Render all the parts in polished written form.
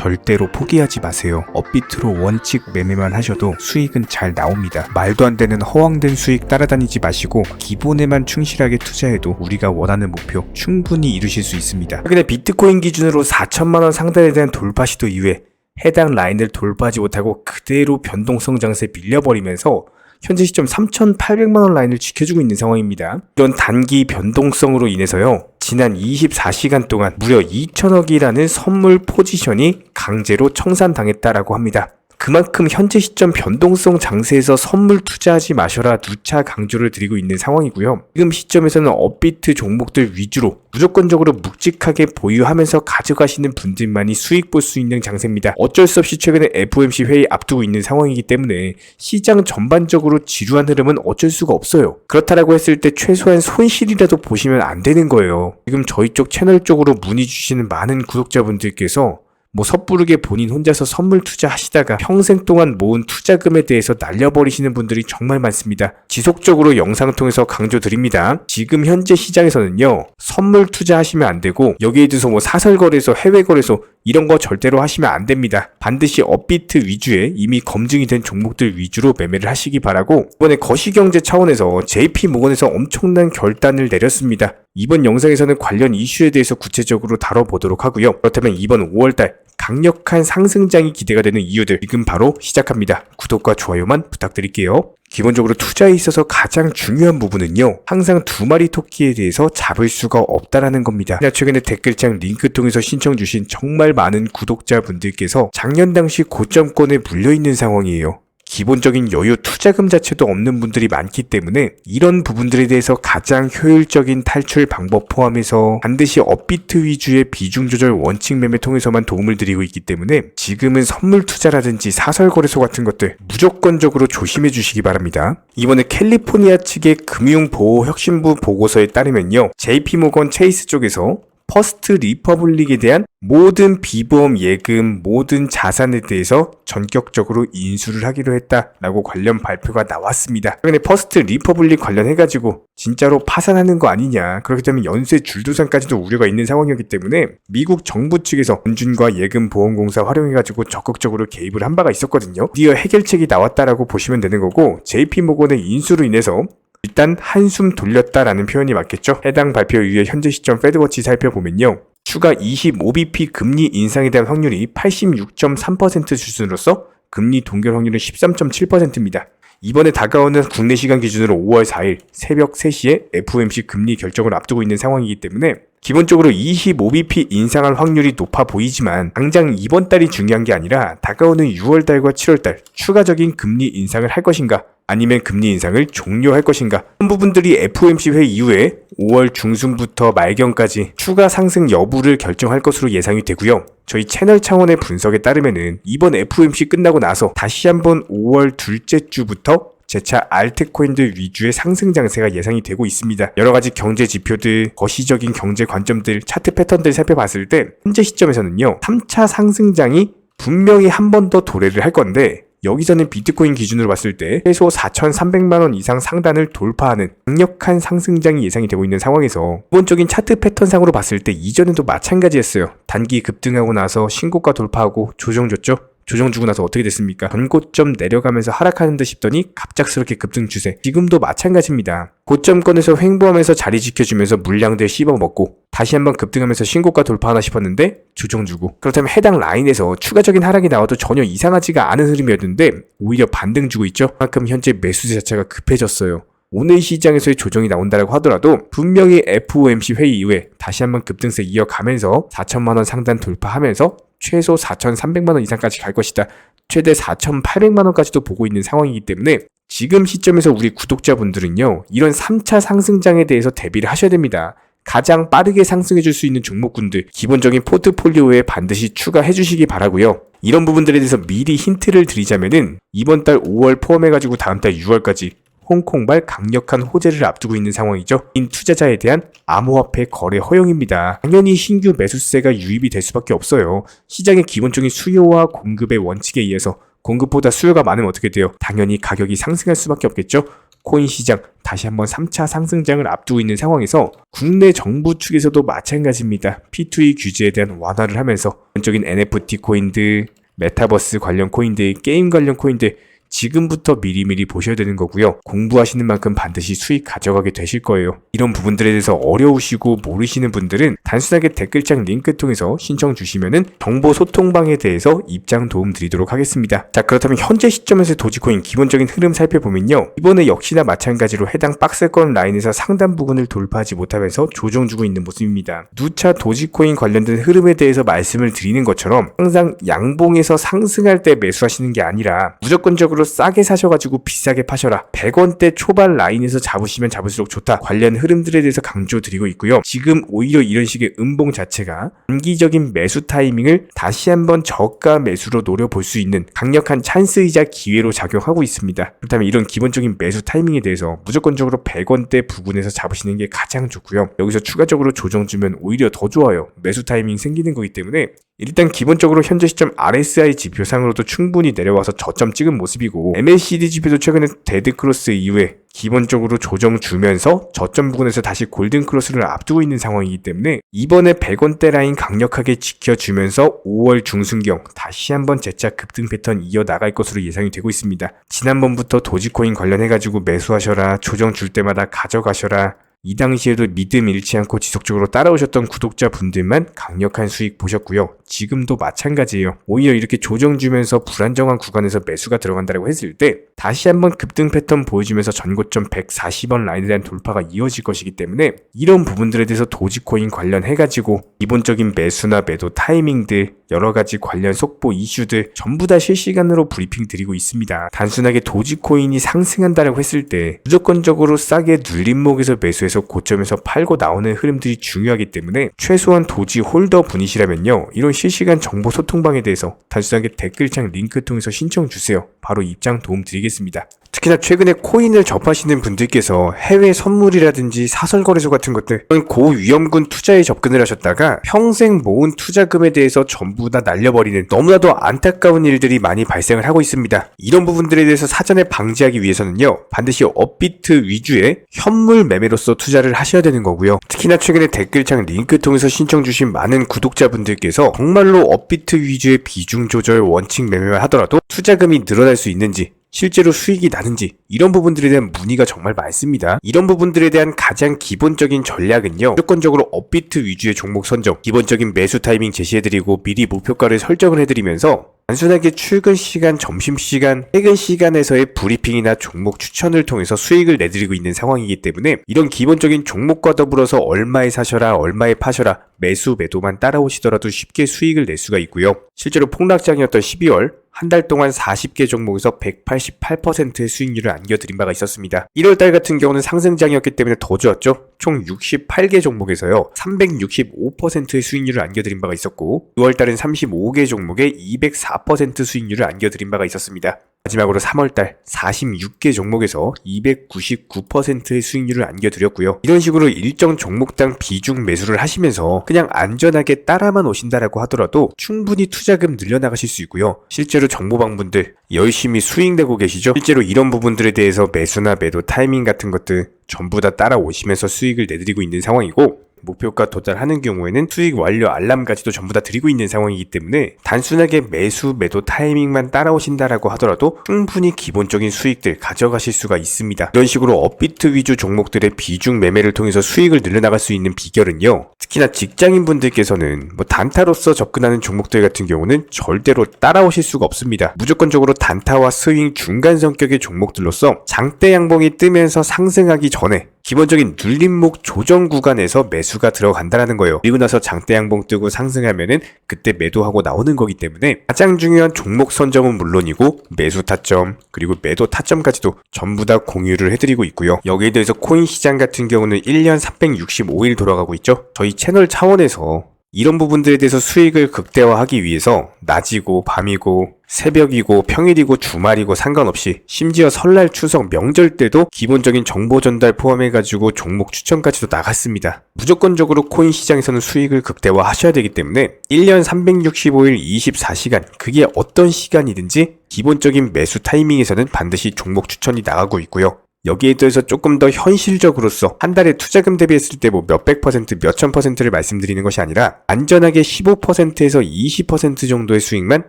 절대로 포기하지 마세요. 업비트로 원칙 매매만 하셔도 수익은 잘 나옵니다. 말도 안 되는 허황된 수익 따라다니지 마시고 기본에만 충실하게 투자해도 우리가 원하는 목표 충분히 이루실 수 있습니다. 최근에 비트코인 기준으로 4천만원 상단에 대한 돌파 시도 이후에 해당 라인을 돌파하지 못하고 그대로 변동성 장세에 밀려버리면서 현재 시점 3,800만원 라인을 지켜주고 있는 상황입니다. 이런 단기 변동성으로 인해서요, 지난 24시간 동안 무려 2천억이라는 선물 포지션이 강제로 청산당했다라고 합니다. 그만큼 현재 시점 변동성 장세에서 선물 투자하지 마셔라 누차 강조를 드리고 있는 상황이고요. 지금 시점에서는 업비트 종목들 위주로 무조건적으로 묵직하게 보유하면서 가져가시는 분들만이 수익 볼 수 있는 장세입니다. 어쩔 수 없이 최근에 FOMC 회의 앞두고 있는 상황이기 때문에 시장 전반적으로 지루한 흐름은 어쩔 수가 없어요. 그렇다라고 했을 때 최소한 손실이라도 보시면 안 되는 거예요. 지금 저희 쪽 채널 쪽으로 문의 주시는 많은 구독자분들께서 섣부르게 본인 혼자서 선물 투자하시다가 평생 동안 모은 투자금에 대해서 날려버리시는 분들이 정말 많습니다. 지속적으로 영상 통해서 강조드립니다. 지금 현재 시장에서는요, 선물 투자하시면 안 되고 여기에 대해서 사설거래소, 해외거래소 이런 거 절대로 하시면 안 됩니다. 반드시 업비트 위주의 이미 검증이 된 종목들 위주로 매매를 하시기 바라고, 이번에 거시경제 차원에서 JP모건에서 엄청난 결단을 내렸습니다. 이번 영상에서는 관련 이슈에 대해서 구체적으로 다뤄보도록 하고요. 그렇다면 이번 5월달 강력한 상승장이 기대가 되는 이유들 지금 바로 시작합니다. 구독과 좋아요만 부탁드릴게요. 기본적으로 투자에 있어서 가장 중요한 부분은요, 항상 두 마리 토끼에 대해서 잡을 수가 없다라는 겁니다. 최근에 댓글창 링크 통해서 신청 주신 정말 많은 구독자분들께서 작년 당시 고점권에 물려있는 상황이에요. 기본적인 여유 투자금 자체도 없는 분들이 많기 때문에 이런 부분들에 대해서 가장 효율적인 탈출 방법 포함해서 반드시 업비트 위주의 비중 조절 원칙 매매 통해서만 도움을 드리고 있기 때문에 지금은 선물 투자라든지 사설거래소 같은 것들 무조건적으로 조심해 주시기 바랍니다. 이번에 캘리포니아 측의 금융보호혁신부 보고서에 따르면요, JP모건 체이스 쪽에서 퍼스트 리퍼블릭에 대한 모든 비보험 예금, 모든 자산에 대해서 전격적으로 인수를 하기로 했다라고 관련 발표가 나왔습니다. 최근에 퍼스트 리퍼블릭 관련해가지고 진짜로 파산하는 거 아니냐, 그렇기 때문에 연쇄 줄도산까지도 우려가 있는 상황이었기 때문에 미국 정부 측에서 연준과 예금보험공사 활용해가지고 적극적으로 개입을 한 바가 있었거든요. 드디어 해결책이 나왔다라고 보시면 되는 거고, JP모건의 인수로 인해서 일단 한숨 돌렸다라는 표현이 맞겠죠. 해당 발표 이후에 현재 시점 패드워치 살펴보면요, 추가 25bp 금리 인상에 대한 확률이 86.3% 수준으로서 금리 동결 확률은 13.7%입니다. 이번에 다가오는 국내 시간 기준으로 5월 4일 새벽 3시에 FOMC 금리 결정을 앞두고 있는 상황이기 때문에 기본적으로 25bp 인상할 확률이 높아 보이지만 당장 이번 달이 중요한 게 아니라 다가오는 6월달과 7월달 추가적인 금리 인상을 할 것인가, 아니면 금리 인상을 종료할 것인가, 이런 부분들이 FOMC 회의 이후에 5월 중순부터 말경까지 추가 상승 여부를 결정할 것으로 예상이 되고요. 저희 채널 차원의 분석에 따르면은 이번 FOMC 끝나고 나서 다시 한번 5월 둘째 주부터 재차 알트코인들 위주의 상승 장세가 예상이 되고 있습니다. 여러가지 경제 지표들, 거시적인 경제 관점들, 차트 패턴들 살펴봤을 때 현재 시점에서는요, 3차 상승장이 분명히 한 번 더 도래를 할 건데, 여기서는 비트코인 기준으로 봤을 때 최소 4,300만원 이상 상단을 돌파하는 강력한 상승장이 예상이 되고 있는 상황에서 기본적인 차트 패턴상으로 봤을 때 이전에도 마찬가지였어요. 단기 급등하고 나서 신고가 돌파하고 조정줬죠. 조정 주고 나서 어떻게 됐습니까? 전고점 내려가면서 하락하는 듯 싶더니 갑작스럽게 급등 추세. 지금도 마찬가지입니다. 고점권에서 횡보하면서 자리 지켜주면서 물량들 씹어먹고 다시 한번 급등하면서 신고가 돌파하나 싶었는데 조정 주고, 그렇다면 해당 라인에서 추가적인 하락이 나와도 전혀 이상하지가 않은 흐름이었는데 오히려 반등 주고 있죠. 그만큼 현재 매수세 자체가 급해졌어요. 오늘 시장에서의 조정이 나온다고 하더라도 분명히 FOMC 회의 이후에 다시 한번 급등세 이어가면서 4천만원 상단 돌파하면서 최소 4,300만원 이상까지 갈 것이다. 최대 4,800만원까지도 보고 있는 상황이기 때문에 지금 시점에서 우리 구독자분들은요, 이런 3차 상승장에 대해서 대비를 하셔야 됩니다. 가장 빠르게 상승해줄 수 있는 종목군들 기본적인 포트폴리오에 반드시 추가해 주시기 바라고요. 이런 부분들에 대해서 미리 힌트를 드리자면은 이번 달 5월 포함해가지고 다음 달 6월까지 홍콩발 강력한 호재를 앞두고 있는 상황이죠. 인 투자자에 대한 암호화폐 거래 허용입니다. 당연히 신규 매수세가 유입이 될 수밖에 없어요. 시장의 기본적인 수요와 공급의 원칙에 의해서 공급보다 수요가 많으면 어떻게 돼요? 당연히 가격이 상승할 수밖에 없겠죠. 코인 시장 다시 한번 3차 상승장을 앞두고 있는 상황에서 국내 정부 측에서도 마찬가지입니다. P2E 규제에 대한 완화를 하면서 전적인 NFT 코인들, 메타버스 관련 코인들, 게임 관련 코인들 지금부터 미리미리 보셔야 되는 거고요. 공부하시는 만큼 반드시 수익 가져가게 되실 거예요. 이런 부분들에 대해서 어려우시고 모르시는 분들은 단순하게 댓글창 링크 통해서 신청 주시면은 정보 소통방에 대해서 입장 도움 드리도록 하겠습니다. 자, 그렇다면 현재 시점에서 도지코인 기본적인 흐름 살펴보면요. 이번에 역시나 마찬가지로 해당 박스권 라인에서 상단 부근을 돌파하지 못하면서 조정주고 있는 모습입니다. 누차 도지코인 관련된 흐름에 대해서 말씀을 드리는 것처럼 항상 양봉에서 상승할 때 매수하시는 게 아니라 무조건적으로 싸게 사셔가지고 비싸게 파셔라. 100원대 초반 라인에서 잡으시면 잡을수록 좋다. 관련 흐름들에 대해서 강조드리고 있고요. 지금 오히려 이런 식의 음봉 자체가 단기적인 매수 타이밍을 다시 한번 저가 매수로 노려볼 수 있는 강력한 찬스이자 기회로 작용하고 있습니다. 그렇다면 이런 기본적인 매수 타이밍에 대해서 무조건적으로 100원대 부근에서 잡으시는 게 가장 좋고요. 여기서 추가적으로 조정 주면 오히려 더 좋아요. 매수 타이밍 생기는 거기 때문에 일단 기본적으로 현재 시점 RSI 지표상으로도 충분히 내려와서 저점 찍은 모습이고 MACD 지표도 최근에 데드크로스 이후에 기본적으로 조정 주면서 저점 부근에서 다시 골든크로스를 앞두고 있는 상황이기 때문에 이번에 100원대 라인 강력하게 지켜주면서 5월 중순경 다시 한번 재차 급등 패턴 이어나갈 것으로 예상이 되고 있습니다. 지난번부터 도지코인 관련해가지고 매수하셔라, 조정 줄 때마다 가져가셔라, 이 당시에도 믿음 잃지 않고 지속적으로 따라오셨던 구독자분들만 강력한 수익 보셨고요. 지금도 마찬가지예요. 오히려 이렇게 조정 주면서 불안정한 구간에서 매수가 들어간다고 했을 때 다시 한번 급등 패턴 보여주면서 전고점 140원 라인에 대한 돌파가 이어질 것이기 때문에 이런 부분들에 대해서 도지코인 관련해가지고 기본적인 매수나 매도 타이밍들, 여러가지 관련 속보 이슈들 전부 다 실시간으로 브리핑 드리고 있습니다. 단순하게 도지코인이 상승한다고 했을 때 무조건적으로 싸게 눌림목에서 매수해서 고점에서 팔고 나오는 흐름들이 중요하기 때문에 최소한 도지 홀더 분이시라면요. 이런 실시간 정보 소통방에 대해서 단순하게 댓글창 링크 통해서 신청 주세요. 바로 입장 도움 드리겠습니다. 특히나 최근에 코인을 접하시는 분들께서 해외 선물이라든지 사설거래소 같은 것들 이런 고위험군 투자에 접근을 하셨다가 평생 모은 투자금에 대해서 전부 다 날려버리는 너무나도 안타까운 일들이 많이 발생을 하고 있습니다. 이런 부분들에 대해서 사전에 방지하기 위해서는요. 반드시 업비트 위주의 현물 매매로서 투자를 하셔야 되는 거고요. 특히나 최근에 댓글창 링크 통해서 신청 주신 많은 구독자분들께서 정말로 업비트 위주의 비중 조절 원칙 매매만 하더라도 투자금이 늘어날 수 있는지 실제로 수익이 나는지 이런 부분들에 대한 문의가 정말 많습니다. 이런 부분들에 대한 가장 기본적인 전략은요. 무조건적으로 업비트 위주의 종목 선정, 기본적인 매수 타이밍 제시해드리고 미리 목표가를 설정을 해드리면서 단순하게 출근 시간, 점심 시간, 퇴근 시간에서의 브리핑이나 종목 추천을 통해서 수익을 내드리고 있는 상황이기 때문에 이런 기본적인 종목과 더불어서 얼마에 사셔라, 얼마에 파셔라, 매수, 매도만 따라오시더라도 쉽게 수익을 낼 수가 있고요. 실제로 폭락장이었던 12월 한 달 동안 40개 종목에서 188%의 수익률을 안겨드린 바가 있었습니다. 1월달 같은 경우는 상승장이었기 때문에 더 좋았죠. 총 68개 종목에서요 365%의 수익률을 안겨드린 바가 있었고 6월달은 35개 종목에 204% 수익률을 안겨드린 바가 있었습니다. 마지막으로 3월달 46개 종목에서 299%의 수익률을 안겨드렸고요. 이런 식으로 일정 종목당 비중 매수를 하시면서 그냥 안전하게 따라만 오신다라고 하더라도 충분히 투자금 늘려나가실 수 있고요. 실제로 정보방분들 열심히 수익 내고 계시죠? 실제로 이런 부분들에 대해서 매수나 매도 타이밍 같은 것들 전부 다 따라오시면서 수익을 내드리고 있는 상황이고 목표가 도달하는 경우에는 수익 완료 알람까지도 전부 다 드리고 있는 상황이기 때문에 단순하게 매수, 매도 타이밍만 따라오신다라고 하더라도 충분히 기본적인 수익들 가져가실 수가 있습니다. 이런 식으로 업비트 위주 종목들의 비중 매매를 통해서 수익을 늘려나갈 수 있는 비결은요. 특히나 직장인분들께서는 단타로서 접근하는 종목들 같은 경우는 절대로 따라오실 수가 없습니다. 무조건적으로 단타와 스윙 중간 성격의 종목들로서 장대 양봉이 뜨면서 상승하기 전에 기본적인 눌림목 조정 구간에서 매수가 들어간다라는 거예요. 그리고 나서 장대 양봉 뜨고 상승하면은 그때 매도하고 나오는 거기 때문에 가장 중요한 종목 선정은 물론이고 매수 타점 그리고 매도 타점까지도 전부 다 공유를 해드리고 있고요. 여기에 대해서 코인 시장 같은 경우는 1년 365일 돌아가고 있죠. 저희 채널 차원에서 이런 부분들에 대해서 수익을 극대화하기 위해서 낮이고 밤이고 새벽이고 평일이고 주말이고 상관없이 심지어 설날 추석 명절 때도 기본적인 정보 전달 포함해가지고 종목 추천까지도 나갔습니다. 무조건적으로 코인 시장에서는 수익을 극대화 하셔야 되기 때문에 1년 365일 24시간 그게 어떤 시간이든지 기본적인 매수 타이밍에서는 반드시 종목 추천이 나가고 있고요. 여기에 대해서 조금 더 현실적으로서 한 달에 투자금 대비했을 때 뭐 몇백 퍼센트, 몇천 퍼센트를 말씀드리는 것이 아니라 안전하게 15%에서 20% 정도의 수익만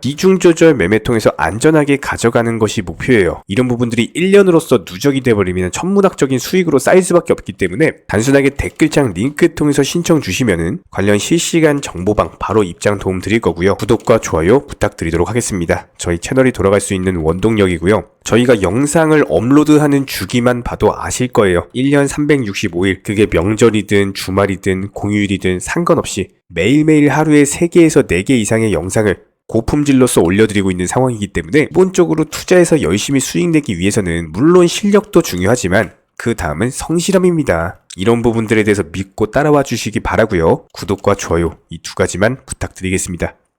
비중 조절 매매통에서 안전하게 가져가는 것이 목표예요. 이런 부분들이 1년으로서 누적이 돼버리면 천문학적인 수익으로 쌓일 수밖에 없기 때문에 단순하게 댓글창 링크 통해서 신청 주시면은 관련 실시간 정보방 바로 입장 도움 드릴 거고요. 구독과 좋아요 부탁드리도록 하겠습니다. 저희 채널이 돌아갈 수 있는 원동력이고요. 저희가 영상을 업로드하는 주기만 봐도 아실 거예요. 1년 365일, 그게 명절이든 주말이든 공휴일이든 상관없이 매일매일 하루에 3개에서 4개 이상의 영상을 고품질로서 올려드리고 있는 상황이기 때문에 기본적으로 투자해서 열심히 수익 내기 위해서는 물론 실력도 중요하지만 그 다음은 성실함입니다. 이런 부분들에 대해서 믿고 따라와 주시기 바라고요. 구독과 좋아요 이 2가지만 부탁드리겠습니다.